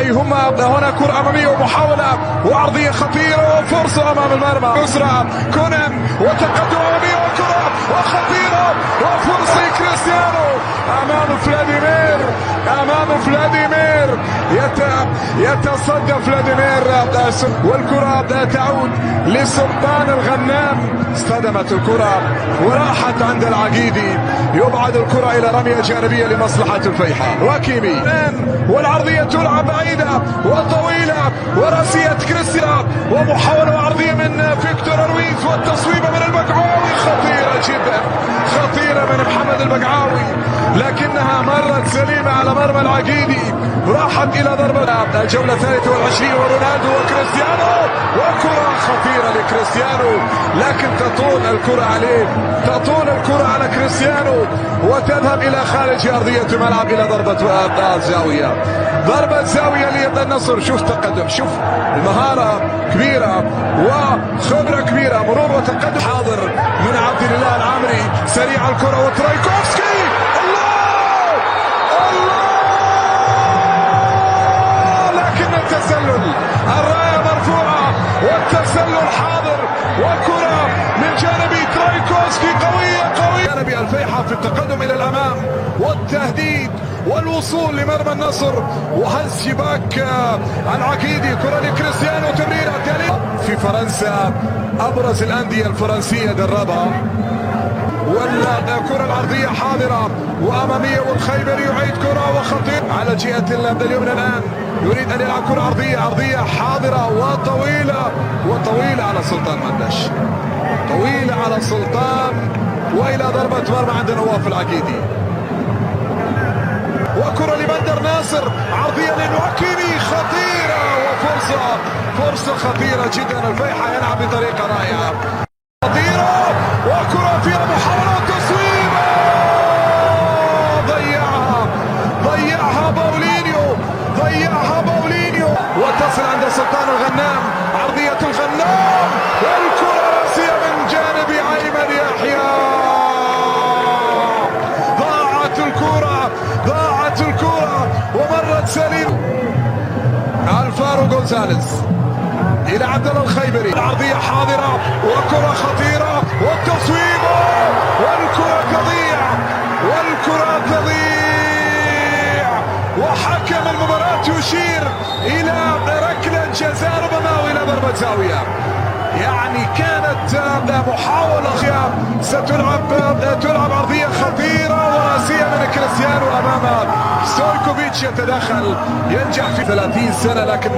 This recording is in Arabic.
هما هنا كرة أمامية ومحاولة وعرضية خطيرة وفرصة أمام المرمى يسرى كونان وتقدم أمامية وكرة وخطيرة وفرصة كريستيانو أمام فلاديمير يتصدى فلاديمير والكرة تعود لسلطان الغنام. اصطدمت الكرة وراحت عند العقيدي، يبعد الكرة إلى رمية جانبية لمصلحة الفيحاء. واكيمي والعرضية تلعب بعيدة وطويلة وراسية كريستيانو ومحاولة عرضية من فيكتور رويز والتصويبة من البقعاوي خطيرة جدا، خطيرة من محمد البقعاوي لكنها مرت سليمة على مرمى العقيدي، راحت إلى ضربة الجولة 23 ورونالدو وكريستيانو وكرة خطيرة لكريستيانو لكن تطول الكرة عليه، تطول الكرة على كريستيانو وتذهب إلى خارج أرضية الملعب إلى ضربة زاوية، ضربة زاوية للنصر. شوف تقدم، شوف المهارة كبيرة وخبرة كبيرة، مرور وتقدم حاضر من عبد الله العامري، سريع الكرة وترايكوفسكي التسلل، الراية مرفوعة والتسلل حاضر وكرة من جانب ترايكوفسكي قوية جانب الفيحاء في التقدم إلى الأمام والتهديد والوصول لمرمى النصر وهز شباك العقيدي. كرة لكريستيانو تمريرة في فرنسا أبرز الأندية الفرنسية دربها، والكرة العرضية حاضرة وأمامية والخيبر يعيد كرة وخطير على جهة اليمنى الآن، يريد أن يلعب كرة عرضية حاضرة وطويلة على سلطان مندش، طويلة على سلطان وإلى ضربة مرمى عند نواف العقيدي. وكرة لبندر ناصر عرضية للواكيمي خطيرة وفرصة خطيرة جدا، الفيحاء يلعب بطريقة رائعة خطيرة وكرة فيها محاولة تصويب ضيعها باولينيو وتصل عند سلطان الغنام، عرضية الغنام والكرة راسية من جانب أيمن يحيى، ضاعت الكرة ومرت سليم. الفارو غونزاليز إلى عبد الله الخيبري، العرضية حاضرة وكرة خطيرة والتصويب والكرة تضيع وحكم المباراة يشير إلى ركلة جزاء ربما وإلى ضربة زاوية. يعني كانت محاولة تلعب عرضية خطيرة وراسية من كريستيانو أمام ستويكوفيتش، يتدخل ينجح في 30 سنة لكن